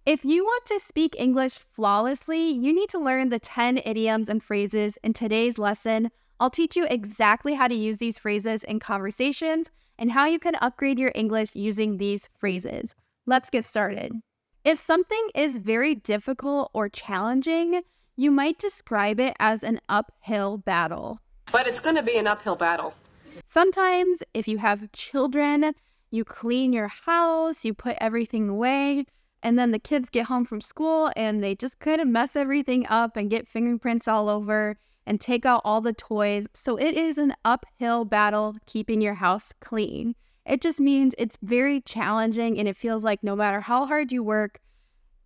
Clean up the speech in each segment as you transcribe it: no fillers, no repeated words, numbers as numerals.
If you want to speak English flawlessly, you need to learn the 10 idioms and phrases. In today's lesson, I'll teach you exactly how to use these phrases in conversations and how you can upgrade your English using these phrases. Let's get started. If something is very difficult or challenging, you might describe it as an uphill battle. But it's going to be an uphill battle. Sometimes, if you have children, you clean your house, you put everything away, and then the kids get home from school and they just kind of mess everything up and get fingerprints all over and take out all the toys. So it is an uphill battle keeping your house clean. It just means it's very challenging and it feels like no matter how hard you work,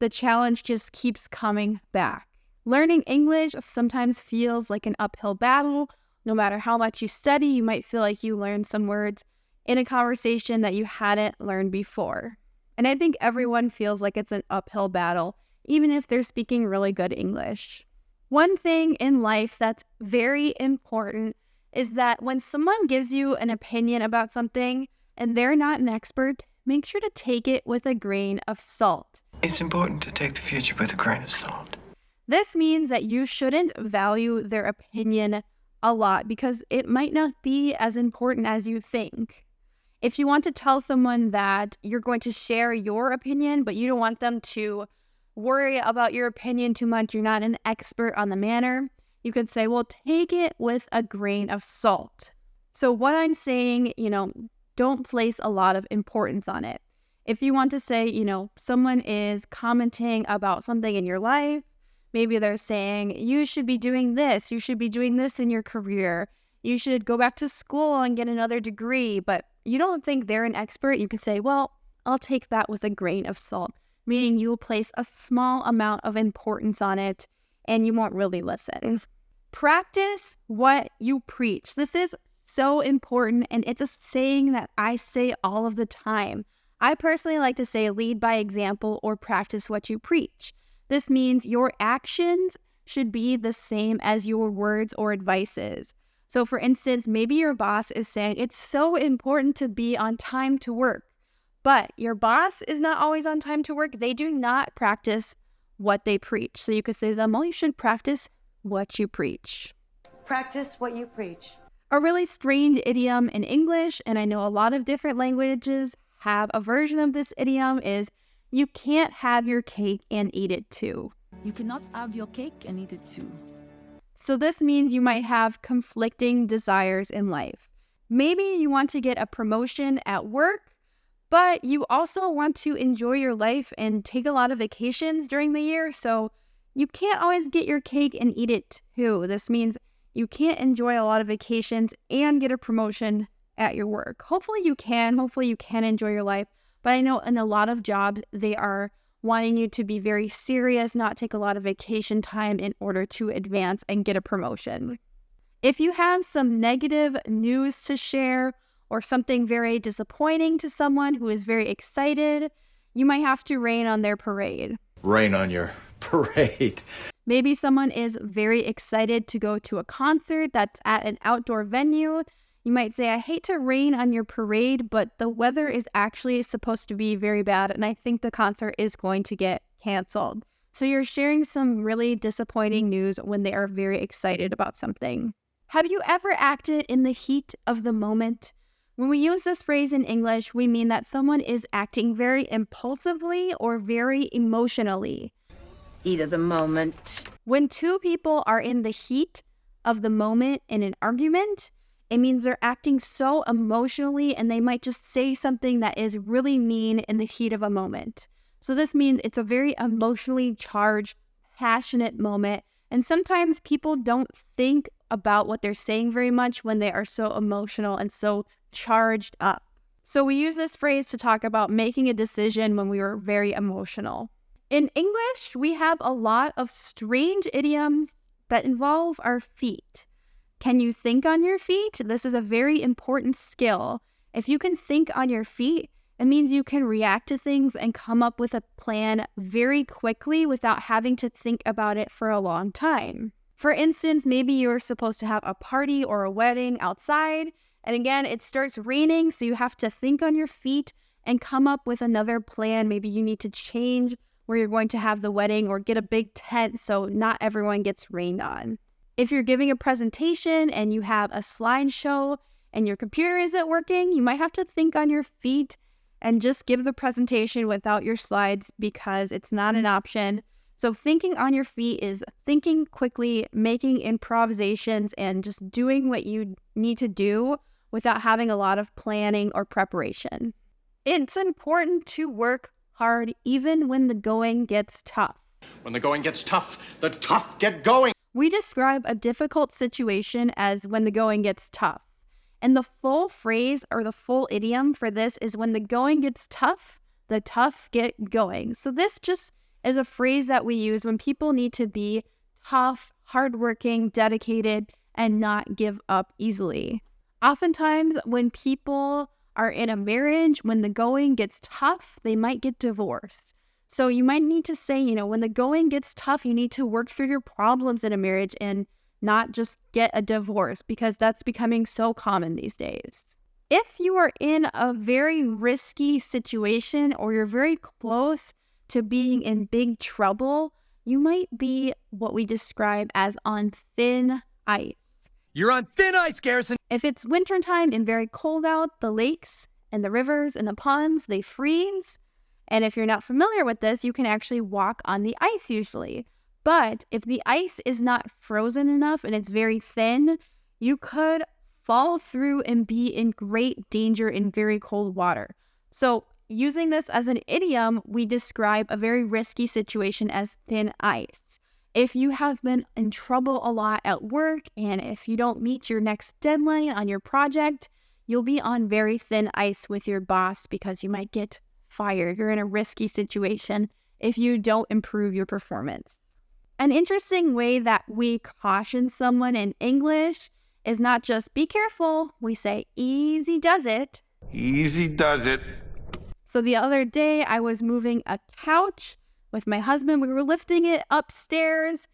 the challenge just keeps coming back. Learning English sometimes feels like an uphill battle. No matter how much you study, you might feel like you learned some words in a conversation that you hadn't learned before. And I think everyone feels like it's an uphill battle, even if they're speaking really good English. One thing in life that's very important is that when someone gives you an opinion about something and they're not an expert, make sure to take it with a grain of salt. It's important to take the future with a grain of salt. This means that you shouldn't value their opinion a lot because it might not be as important as you think. If you want to tell someone that you're going to share your opinion, but you don't want them to worry about your opinion too much, you're not an expert on the matter, you could say, well, take it with a grain of salt. So what I'm saying, don't place a lot of importance on it. If you want to say, someone is commenting about something in your life, maybe they're saying, you should be doing this in your career, you should go back to school and get another degree, but you don't think they're an expert, you could say, well, I'll take that with a grain of salt, meaning you will place a small amount of importance on it and you won't really listen. Practice what you preach. This is so important, and it's a saying that I say all of the time. I personally like to say lead by example or practice what you preach. This means your actions should be the same as your words or advices. So for instance, maybe your boss is saying it's so important to be on time to work, but your boss is not always on time to work. They do not practice what they preach. So you could say to them, well, you should practice what you preach. Practice what you preach. A really strange idiom in English, and I know a lot of different languages have a version of this idiom, is you can't have your cake and eat it too. You cannot have your cake and eat it too. So this means you might have conflicting desires in life. Maybe you want to get a promotion at work, but you also want to enjoy your life and take a lot of vacations during the year, so you can't always get your cake and eat it too. This means you can't enjoy a lot of vacations and get a promotion at your work. Hopefully you can enjoy your life, but I know in a lot of jobs, they are wanting you to be very serious, not take a lot of vacation time in order to advance and get a promotion. If you have some negative news to share or something very disappointing to someone who is very excited, you might have to rain on their parade. Rain on your parade. Maybe someone is very excited to go to a concert that's at an outdoor venue. You might say, I hate to rain on your parade, but the weather is actually supposed to be very bad, and I think the concert is going to get canceled. So you're sharing some really disappointing news when they are very excited about something. Have you ever acted in the heat of the moment? When we use this phrase in English, we mean that someone is acting very impulsively or very emotionally. Heat of the moment. When two people are in the heat of the moment in an argument, it means they're acting so emotionally and they might just say something that is really mean in the heat of a moment. So this means it's a very emotionally charged, passionate moment. And sometimes people don't think about what they're saying very much when they are so emotional and so charged up. So we use this phrase to talk about making a decision when we were very emotional. In English, we have a lot of strange idioms that involve our feet. Can you think on your feet? This is a very important skill. If you can think on your feet, it means you can react to things and come up with a plan very quickly without having to think about it for a long time. For instance, maybe you're supposed to have a party or a wedding outside, and again, it starts raining, so you have to think on your feet and come up with another plan. Maybe you need to change where you're going to have the wedding, or get a big tent so not everyone gets rained on. If you're giving a presentation and you have a slideshow and your computer isn't working, you might have to think on your feet and just give the presentation without your slides because it's not an option. So thinking on your feet is thinking quickly, making improvisations, and just doing what you need to do without having a lot of planning or preparation. It's important to work hard even when the going gets tough. When the going gets tough, the tough get going. We describe a difficult situation as when the going gets tough. And the full phrase or the full idiom for this is when the going gets tough, the tough get going. So this just is a phrase that we use when people need to be tough, hardworking, dedicated, and not give up easily. Oftentimes, when people are in a marriage, when the going gets tough, they might get divorced. So you might need to say, when the going gets tough, you need to work through your problems in a marriage and not just get a divorce, because that's becoming so common these days. If you are in a very risky situation or you're very close to being in big trouble, you might be what we describe as on thin ice. You're on thin ice, Garrison. If it's wintertime and very cold out, the lakes and the rivers and the ponds, they freeze. And if you're not familiar with this, you can actually walk on the ice usually. But if the ice is not frozen enough and it's very thin, you could fall through and be in great danger in very cold water. So using this as an idiom, we describe a very risky situation as thin ice. If you have been in trouble a lot at work and if you don't meet your next deadline on your project, you'll be on very thin ice with your boss because you might get fired. You're in a risky situation if you don't improve your performance. An interesting way that we caution someone in English is not just be careful, we say easy does it. Easy does it. So the other day I was moving a couch with my husband. We were lifting it upstairs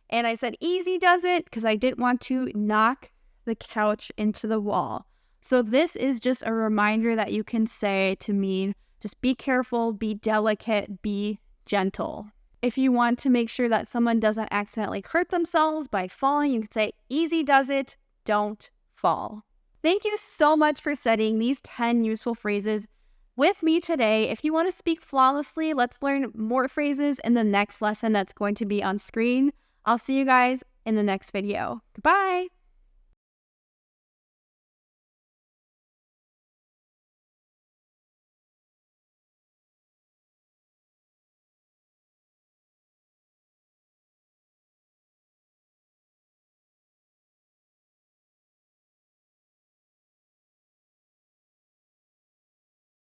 and I said easy does it because I didn't want to knock the couch into the wall. So this is just a reminder that you can say to mean just be careful, be delicate, be gentle. If you want to make sure that someone doesn't accidentally hurt themselves by falling, you can say, easy does it, don't fall. Thank you so much for studying these 10 useful phrases with me today. If you want to speak flawlessly, let's learn more phrases in the next lesson that's going to be on screen. I'll see you guys in the next video. Goodbye.